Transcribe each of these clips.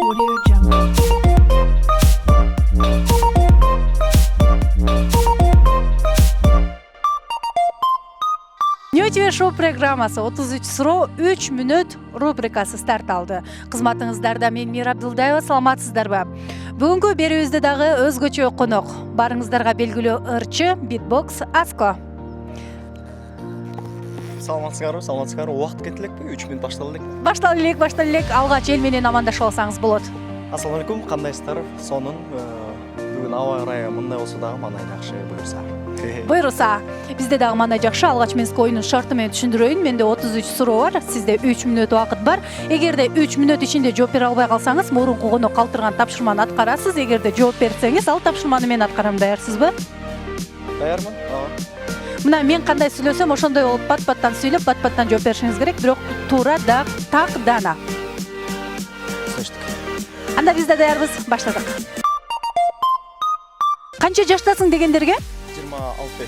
Audio Jungle. New TV шоу программасы 33 суроо 3 мүнөт рубрикасы старт алды. Кызматыңыздарда мен Мира Абдылдаева, саламатсыздарбы? Бүгүнкү берүүбүздө дагы өзгөчө конок. Барыңыздарга белгилүү ырчы битбокс Аско. Саламатсыздарбы. Убакыт кетти элекпи? 3 мүнөт Башталды элек. Алгач эл менен амандашып алсаңыз болот. Ассалам алейкум, кандайсыздар? Сонун бүгүн аба ырайы мындай болсо дагы мандай жакшы Буйруса, бизде дагы мандай жакшы. Алгач мен сизге оюнун шарты менен түшүндүрөйүн. Менде 33 суроо бар, сизде 3 мүнөт убакыт бар. Эгерде 3 мүнөт ичинде жооп бере албай калсаңыз, мурунку конок калтырган тапшырманы аткарасыз. Эгерде жооп берсеңиз, ал тапшырманы мен аткарам. Даярсызбы? Даярмын. Мына мен кандай сүйлөсөм, ошондой болуп бат-баттан сүйлөп, бат-баттан жооп беришиңиз керек, бирок туура так дана. Анда биз да даярбыз, баштадык. Канча жаштасың дегендерге? 26.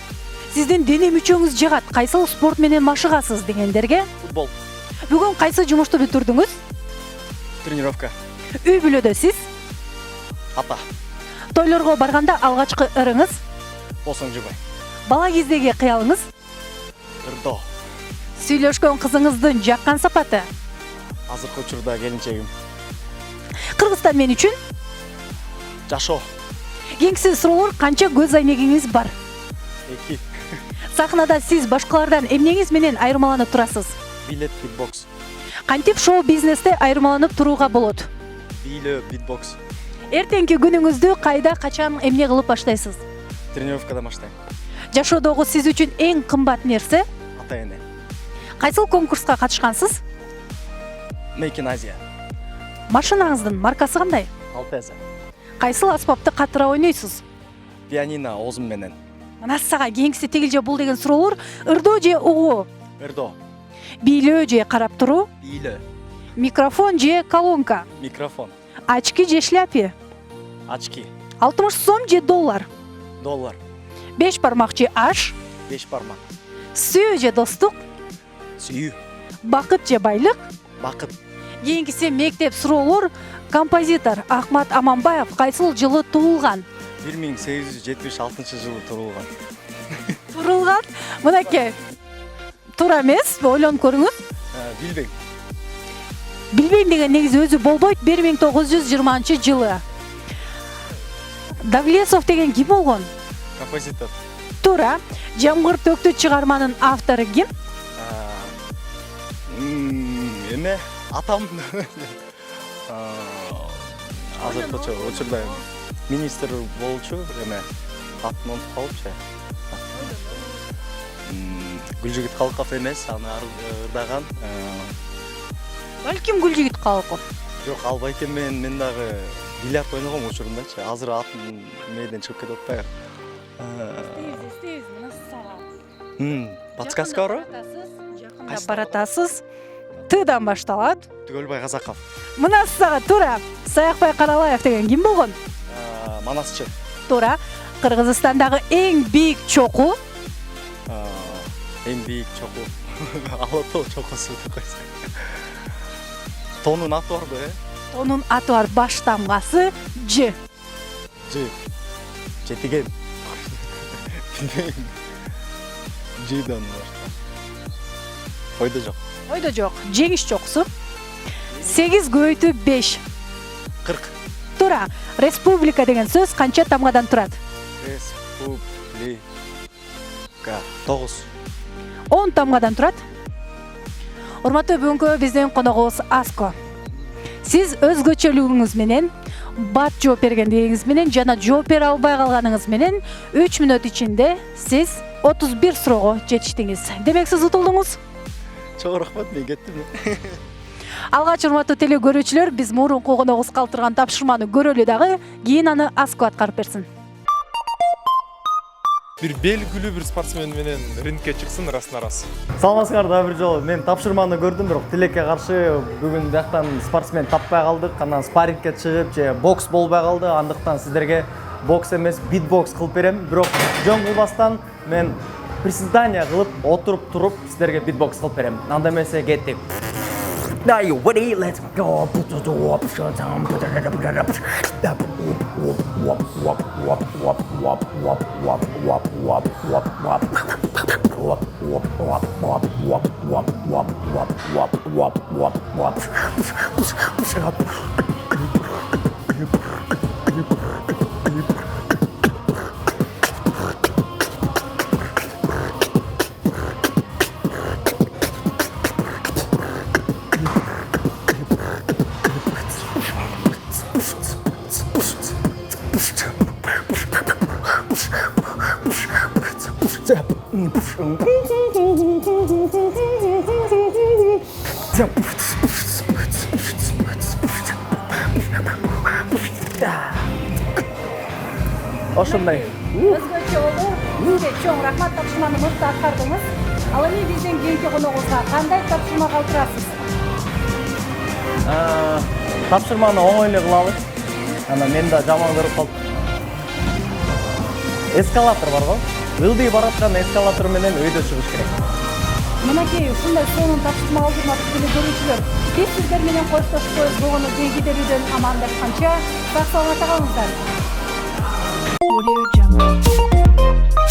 Сиздин дене мүчөңүз жагат, кайсыл спорт менен машыгасыз дегендерге? Футбол. Бүгүн кайсы жумушту бүтүрдүңүз? Тренировка. Үй бүлөдө сиз? Ата. Тойлорго барганда алгачкы ырыңыз? Босоң жубай. Бала кездеги кыялыңыз? Ырдоо. Сүйлөшкөн кызыңыздын жаккан сапаты? Азыркы учурда келинчегим. Кыргызстан мен үчүн? Жашоо. Кеңсиз суроолор, канча көз айнегиңиз бар? 2. Сахнада сиз башкалардан эмнеңиз менен айырмаланып турасыз? Билет битбокс. Кантип шоу бизнесте айырмаланып турууга болот? Бийлөө битбокс. Эртеңки күнүңүздү кайда, качан, эмне кылып баштайсыз? Тренировкада баштайм. Жашоодогу сиз үчүн эң кымбат нерсе? Ата-эне. Кайсыл конкурска катышкансыз? Make in Asia. Машинаңыздын маркасы кандай? Алтеза. Кайсыл аспапты катыра ойнойсуз? Пианино оозум менен. Мына сага кеңси тегил же бул деген суроолор. Ырдоо же угуу? Ырдоо. Бийлөө же карап туруу? Бийлөө. Микрофон же колонка? Микрофон. Очки же шляпе? Очки. 60 сом же доллар? Доллар. 5 бармак же аш? 5 бармак. Сүйүү же достук? Сүйүү. Бакыт же байлык? Бакыт. Кийинкиси мектеп суроолор. Композитор Ахмат Аманбаев кайсыл жылы туулган? 1876 жылы турулган. Турулган? Мынакей. Туура эмес, ойлонуп көрүңүз. Билбейм. Билбейм деген негизи өзү болбойт. 1920 жылы. Давлесов деген ким болгон? Композитор. Туура. Жамгыр төктү чыгарманын автору ким? Эме атам. Азыркыча учурда министр болчу, эме атын унутуп калыпчы. Гүлжигит Калков эмес, аны ырдаган. Балким Гүлжигит Калков. Жок, албай экен, мен дагы бильярд ойногом учурундачы. Азыр атын мээден чыгып кетип атпайбы. Издейбиз, мына сага. Подсказка барбы? Жакында баратасыз. Тыдан башталат. Түгөлбай Казаков. Мына сага туура. Саякбай Каралаев деген ким болгон? Манасчы. Туура. Кыргызстандагы эң бийик чоку? Эң бийик чоку. Ала тоо чокусу деп койсо. Тонун аты барбы, Тонун аты бар, баш тамгасы Ж. Жетиген. Жидан башка. Ойдо жок. Ойдо жок. Жеңиш чокусу. 8 көбөйтүп 5. 40. Туура. Республика деген сөз канча тамгадан турат? Республика. 9. 10 тамгадан турат. Урматтуу, бүгүнкү биздин коногубуз Аско. Сиз өзгөчөлүгүңүз менен, бат жооп бергендигиңиз менен жана жооп бере албай калганыңыз менен 3 мүнөт ичинде сиз 31 суроого жетиштиңиз. Демек сиз утулдуңуз. Чоң рахмат, мен кеттим. Алгач, урматтуу теле көрүүчүлөр, биз мурунку коногубуз калтырган тапшырманы көрөлү дагы, кийин аны Аско аткарып берсин. Бир белгилүү бир спортсмен менен рингке чыксын расына-рас. Саламатсыздар, дагы бир жолу мен тапшырманы көрдүм, бирок тилекке каршы бүгүн жактан спортсмен таппай калдык. Анан спаррингке чыгып же бокс болбой калды. Андыктан сиздерге бокс эмес, битбокс кылып берем. Бирок жөн кылбастан мен приседание кылып, отуруп туруп сиздерге битбокс кылып берем. Анда эмесе кеттик. Now you ready? Let's go. Ошондой. Өзгөчө болду. Сизге чоң рахмат, тапшырманы мыкты аткардыңыз. Ал эми биздин кийинки коногубузга кандай тапшырма калтырасыз? Тапшырманы оңой эле кылалы. Ана мен да жаман көрүп калдым. Эскалатор бар го? Ылдый бараткан эскалатор менен өйдө чыгыш керек. Мынакей ушундай сонун тапшырма алдырмакчы көрүүчүлөр. Биз сиздер менен коштошпойбуз болгону кийинки берүүдөн амандашканча сак саламатта калыңыздар. Audio Jungle.